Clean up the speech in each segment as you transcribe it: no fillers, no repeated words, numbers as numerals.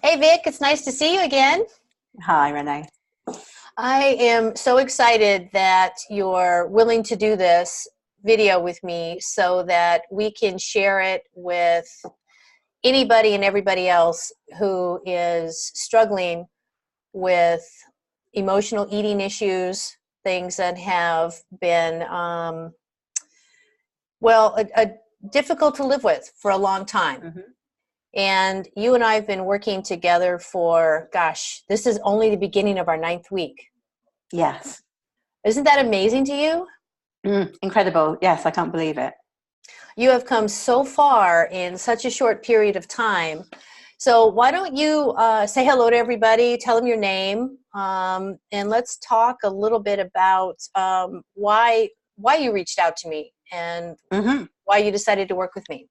Hey Vic, it's nice to see you again. Hi, Renee. I am so excited that you're willing to do this video with me so that we can share it with anybody and everybody else who is struggling with emotional eating issues, things that have been, difficult to live with for a long time. Hmm. And you and I have been working together for, gosh, this is only the beginning of our ninth week. Yes. Isn't that amazing to you? Incredible. Yes, I can't believe it. You have come so far in such a short period of time. So why don't you say hello to everybody, tell them your name, and let's talk a little bit about why you reached out to me and Hmm. why you decided to work with me.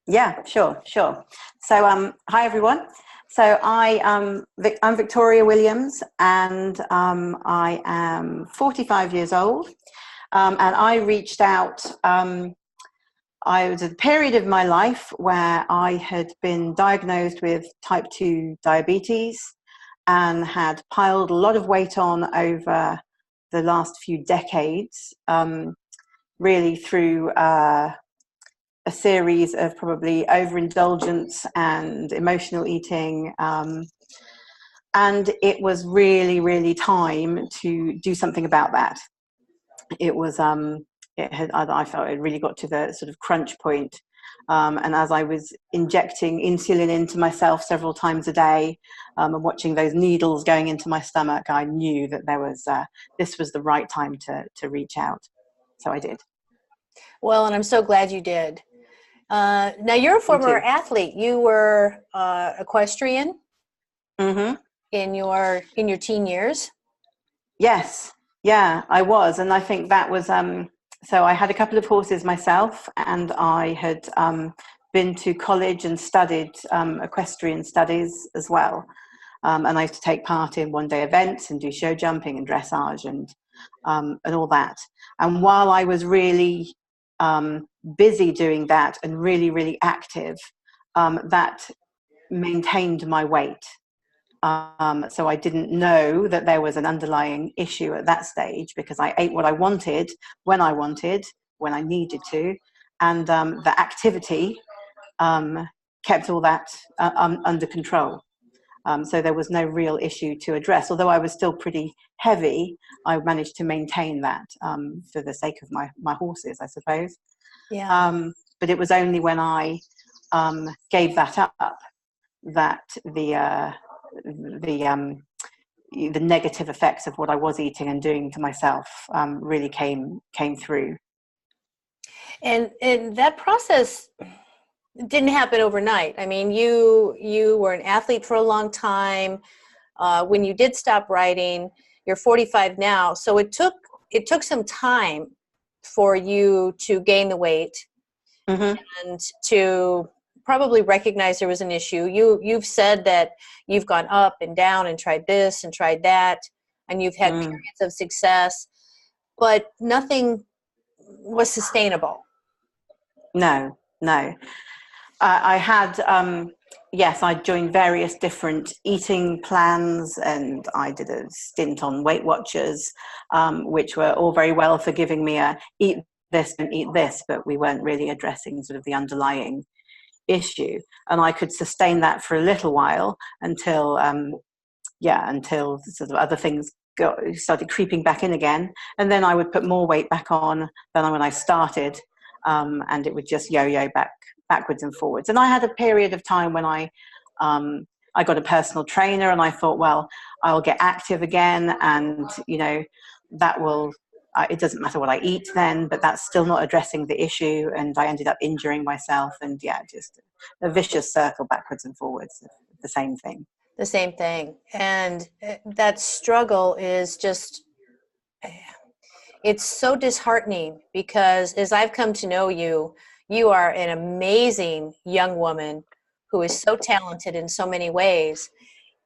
Yeah, sure, sure. So, hi everyone. So, I'm Victoria Williams, and I am 45 years old. And I reached out. I was at a period of my life where I had been diagnosed with type 2 diabetes and had piled a lot of weight on over the last few decades, really through a series of probably overindulgence and emotional eating. And it was really, really time to do something about that. It was, I felt it really got to the sort of crunch point. And as I was injecting insulin into myself several times a day, and watching those needles going into my stomach, I knew that this was the right time to reach out. So I did. Well, and I'm so glad you did. Now you're a Me former too. athlete. You were equestrian Hmm. in your teen years. Yes, yeah, I was, and I think that was so I had a couple of horses myself, and I had been to college and studied equestrian studies as well. And I used to take part in one-day events and do show jumping and dressage and all that. And while I was really busy doing that and really, really active, that maintained my weight. So I didn't know that there was an underlying issue at that stage because I ate what I wanted, when I needed to, and the activity um, kept all that under control. So there was no real issue to address. Although I was still pretty heavy, I managed to maintain that for the sake of my horses, I suppose. Yeah. But it was only when I gave that up that the the negative effects of what I was eating and doing to myself really came through. And that process didn't happen overnight. I mean, you were an athlete for a long time. When you did stop writing, you're 45 now, so it took some time for you to gain the weight Hmm. and to probably recognize there was an issue. You've said that you've gone up and down and tried this and tried that, and you've had Mm. periods of success, but nothing was sustainable. No, no. I had, yes, I joined various different eating plans, and I did a stint on Weight Watchers, which were all very well for giving me a eat this and eat this, but we weren't really addressing sort of the underlying issue. And I could sustain that for a little while until, until sort of other things started creeping back in again. And then I would put more weight back on than when I started, and it would just yo-yo backwards and forwards. And I had a period of time when I got a personal trainer, and I thought, well, I'll get active again, and that will. It doesn't matter what I eat then, but that's still not addressing the issue, and I ended up injuring myself, and yeah, just a vicious circle backwards and forwards of the same thing. The same thing. And that struggle is just, it's so disheartening because as I've come to know you, you are an amazing young woman who is so talented in so many ways.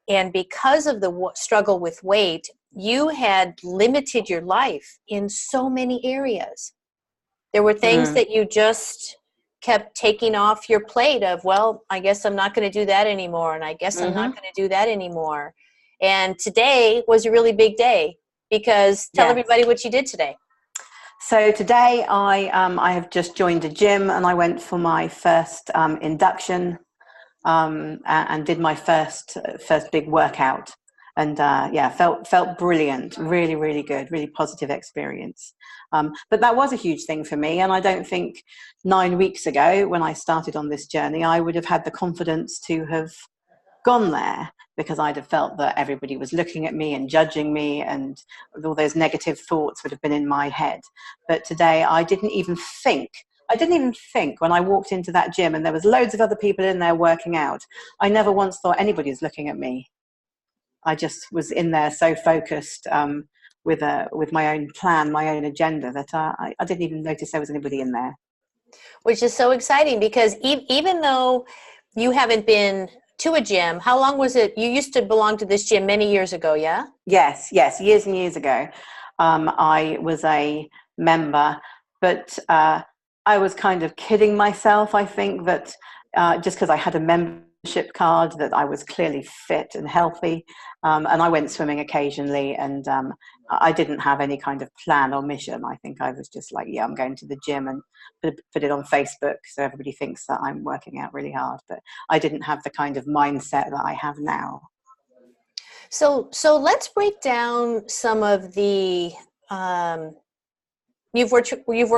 And because of the struggle with weight, you had limited your life in so many areas. There were things Mm. that you just kept taking off your plate of, well, I guess I'm not going to do that anymore. And I guess I'm not Mm-hmm. going to do that anymore. And today was a really big day, because tell Yes. everybody what you did today. So today I have just joined a gym, and I went for my first induction, and did my first big workout, and yeah, felt brilliant, really, really good, really positive experience. But that was a huge thing for me, and I don't think 9 weeks ago, when I started on this journey, I would have had the confidence to have gone there, because I'd have felt that everybody was looking at me and judging me, and all those negative thoughts would have been in my head. But today I didn't even think when I walked into that gym and there was loads of other people in there working out. I never once thought anybody's looking at me. I just was in there so focused, with my own plan, my own agenda, that I didn't even notice there was anybody in there. Which is so exciting, because even though you haven't been to a gym, how long was it? You used to belong to this gym many years ago, yeah? Yes, years and years ago, I was a member, but I was kind of kidding myself. I think that just because I had a membership card, that I was clearly fit and healthy, and I went swimming occasionally, and I didn't have any kind of plan or mission. I think I was just like, yeah, I'm going to the gym, and put it on Facebook so everybody thinks that I'm working out really hard. But I didn't have the kind of mindset that I have now. So let's break down some of the, you've worked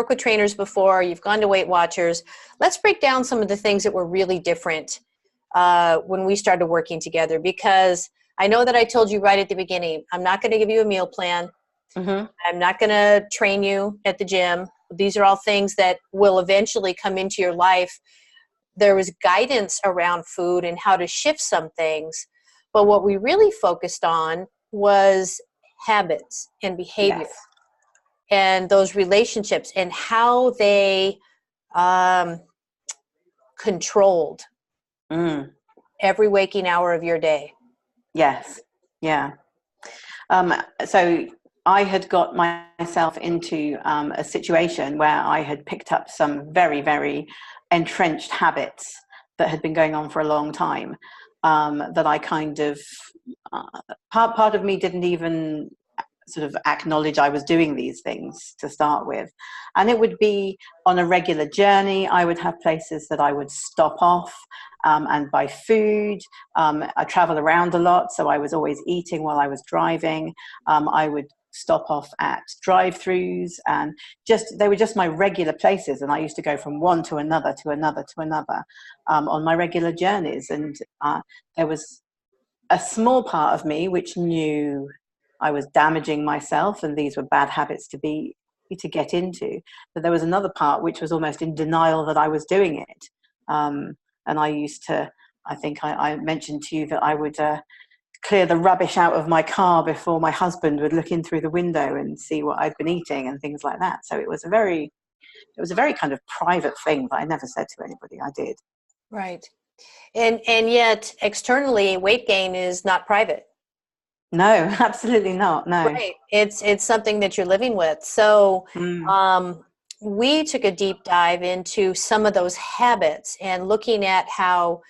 with trainers before, you've gone to Weight Watchers. Let's break down some of the things that were really different when we started working together, because I know that I told you right at the beginning, I'm not going to give you a meal plan. Mm-hmm. I'm not going to train you at the gym. These are all things that will eventually come into your life. There was guidance around food and how to shift some things. But what we really focused on was habits and behavior, Yes. and those relationships, and how they um, controlled Mm. every waking hour of your day. Yes. Yeah. So I had got myself into a situation where I had picked up some very, very entrenched habits that had been going on for a long time. That I kind of part of me didn't even sort of acknowledge I was doing these things to start with. And it would be on a regular journey. I would have places that I would stop off and buy food. I travel around a lot, so I was always eating while I was driving. I would stop off at drive-throughs, and they were just my regular places, and I used to go from one to another to another to another on my regular journeys. And there was a small part of me which knew I was damaging myself, and these were bad habits to get into. But there was another part which was almost in denial that I was doing it. And I used to, I think I mentioned to you that I would clear the rubbish out of my car before my husband would look in through the window and see what I'd been eating and things like that. So it was a very kind of private thing that I never said to anybody I did. Right. And yet externally, weight gain is not private. No, absolutely not. No. Right. It's something that you're living with. So Mm. we took a deep dive into some of those habits and looking at how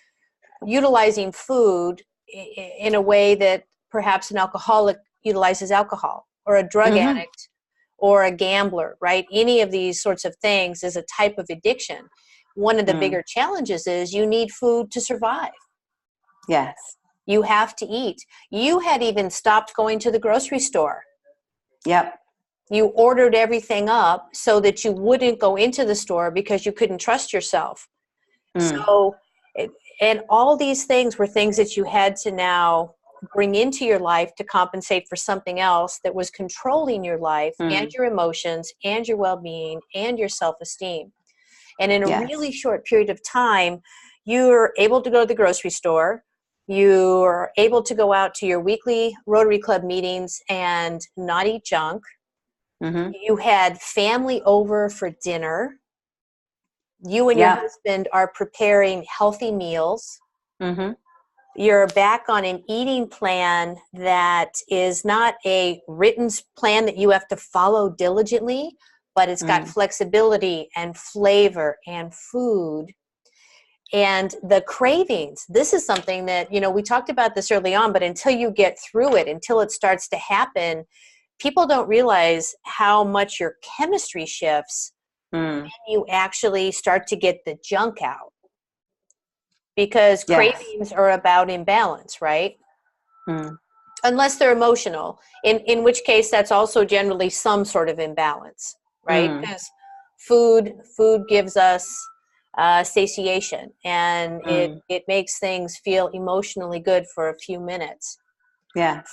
utilizing food in a way that perhaps an alcoholic utilizes alcohol, or a drug Mm-hmm. addict, or a gambler, right? Any of these sorts of things is a type of addiction. One of the Mm. bigger challenges is you need food to survive. Yes. You have to eat. You had even stopped going to the grocery store. Yep. You ordered everything up so that you wouldn't go into the store because you couldn't trust yourself. Mm. So, and all these things were things that you had to now bring into your life to compensate for something else that was controlling your life and Mm. your emotions and your well-being and your self-esteem. And in a Yes. really short period of time, you're able to go to the grocery store. You're able to go out to your weekly Rotary Club meetings and not eat junk. Mm-hmm. You had family over for dinner. You and your Yep. husband are preparing healthy meals. Mm-hmm. You're back on an eating plan that is not a written plan that you have to follow diligently, but it's got flexibility and flavor and food. And the cravings, this is something that, you know, we talked about this early on, but until you get through it, until it starts to happen, people don't realize how much your chemistry shifts when you actually start to get the junk out. Because cravings are about imbalance, right? Unless they're emotional, in which case that's also generally some sort of imbalance, right? Because food gives us satiation, and it makes things feel emotionally good for a few minutes. Yes.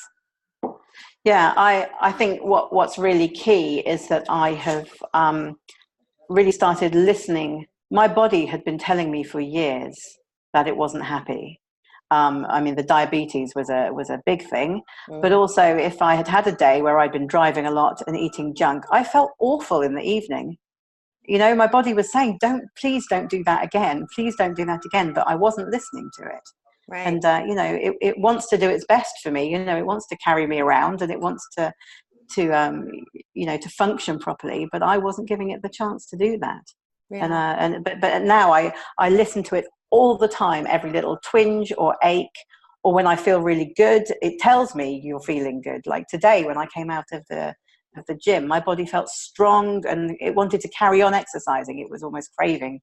Yeah, I think what's really key is that I have really started listening. My body had been telling me for years that it wasn't happy. I mean, the diabetes was a big thing, but also if I had had a day where I'd been driving a lot and eating junk, I felt awful in the evening. You know, my body was saying, please don't do that again. Please don't do that again. But I wasn't listening to it. Right. And, you know, it wants to do its best for me. You know, it wants to carry me around, and it wants to you know, to function properly. But I wasn't giving it the chance to do that. Yeah. But now I listen to it all the time, every little twinge or ache, or when I feel really good, it tells me you're feeling good. Like today, when I came out of the gym, my body felt strong and it wanted to carry on exercising. It was almost craving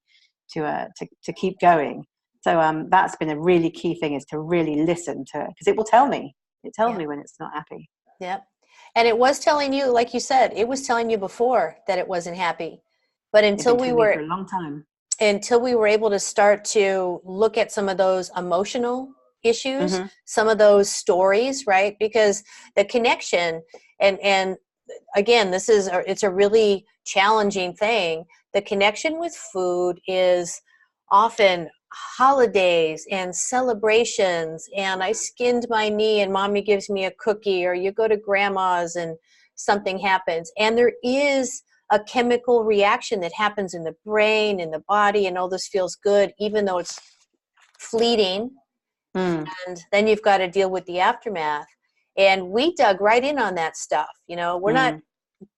to keep going. So that's been a really key thing, is to really listen to it, because it will tell me. It tells me when it's not happy. Yep. And it was telling you, like you said, it was telling you before that it wasn't happy. But until we were for a long time. Until we were able to start to look at some of those emotional issues, some of those stories, right? Because the connection, and again, it's a really challenging thing. The connection with food is often holidays and celebrations, and I skinned my knee and mommy gives me a cookie, or you go to grandma's and something happens. And there is a chemical reaction that happens in the brain, in the body, and all this feels good, even though it's fleeting. And then you've got to deal with the aftermath. And we dug right in on that stuff. You know, we're not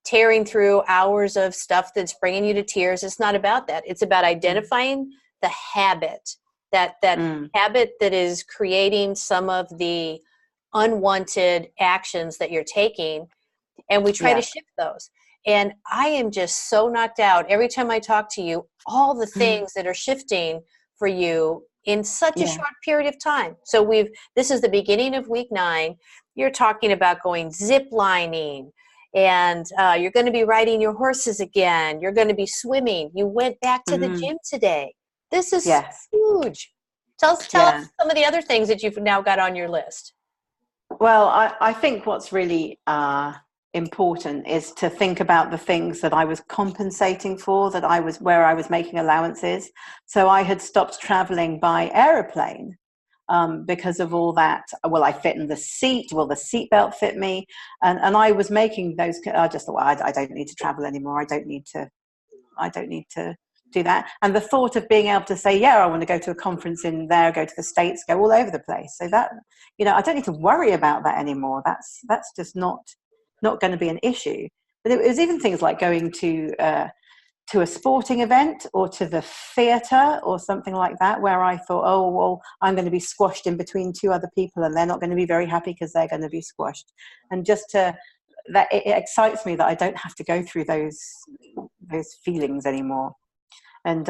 tearing through hours of stuff that's bringing you to tears. It's not about that. It's about identifying the habit, that habit that is creating some of the unwanted actions that you're taking. And we try to shift those. And I am just so knocked out every time I talk to you, all the things that are shifting for you in such a short period of time. So this is the beginning of week 9. You're talking about going zip lining, and you're going to be riding your horses again. You're going to be swimming. You went back to the gym today. This is huge. Tell us some of the other things that you've now got on your list. Well, I think what's really important is to think about the things that I was compensating for, where I was making allowances. So I had stopped traveling by aeroplane because of all that. Well, I fit in the seat. Well, the seatbelt fit me, and I was making those. I just thought, well, I don't need to travel anymore. I don't need to do that. And the thought of being able to say, I want to go to a conference in there, go to the States, go all over the place. So that, you know, I don't need to worry about that anymore. That's just not going to be an issue. But it was even things like going to a sporting event or to the theatre or something like that, where I thought, oh, well, I'm going to be squashed in between 2 other people, and they're not going to be very happy because they're going to be squashed. And just that it excites me that I don't have to go through those feelings anymore. And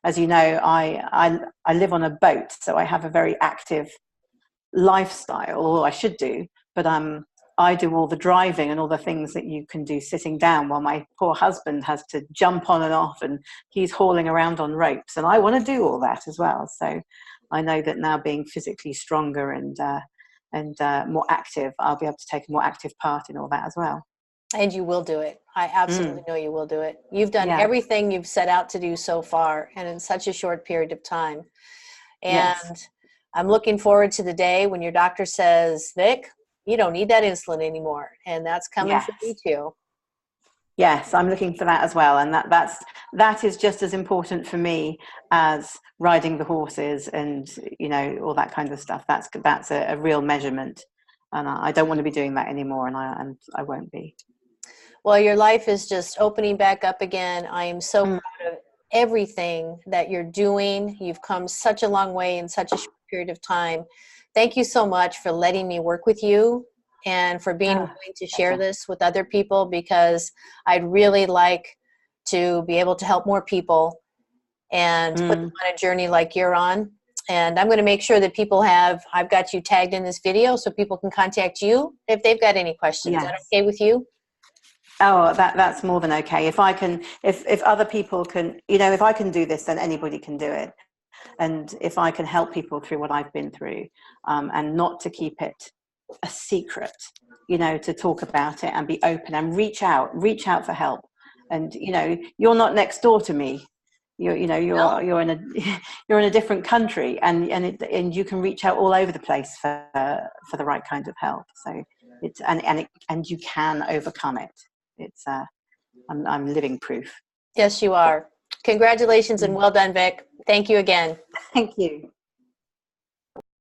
as you know, I live on a boat, so I have a very active lifestyle, or I should do, but I do all the driving and all the things that you can do sitting down, while my poor husband has to jump on and off, and he's hauling around on ropes, and I want to do all that as well. So I know that now, being physically stronger and more active, I'll be able to take a more active part in all that as well. And you will do it. I absolutely know you will do it. You've done everything you've set out to do so far, and in such a short period of time. And I'm looking forward to the day when your doctor says, Vic, you don't need that insulin anymore. And that's coming for me too. Yes, I'm looking for that as well. And that is just as important for me as riding the horses and, you know, all that kind of stuff. That's a real measurement. And I don't want to be doing that anymore, and I won't be. Well, your life is just opening back up again. I am so Mm. proud of everything that you're doing. You've come such a long way in such a short period of time. Thank you so much for letting me work with you and for being Ah, willing to share pleasure. this with other people, because I'd really like to be able to help more people and put them Mm. on a journey like you're on. And I'm going to make sure that I've got you tagged in this video so people can contact you if they've got any questions. Is that Yes. okay with you? Oh, that's more than okay. If I can, if other people can, if I can do this, then anybody can do it. And if I can help people through what I've been through, and not to keep it a secret, to talk about it and be open and reach out for help. And you're not next door to me. No. You're in a you're in a different country, and you can reach out all over the place for the right kind of help. So it's and you can overcome it. It's I'm living proof. Yes, you are. Congratulations and Mm. well done, Vic. Thank you again. Thank you.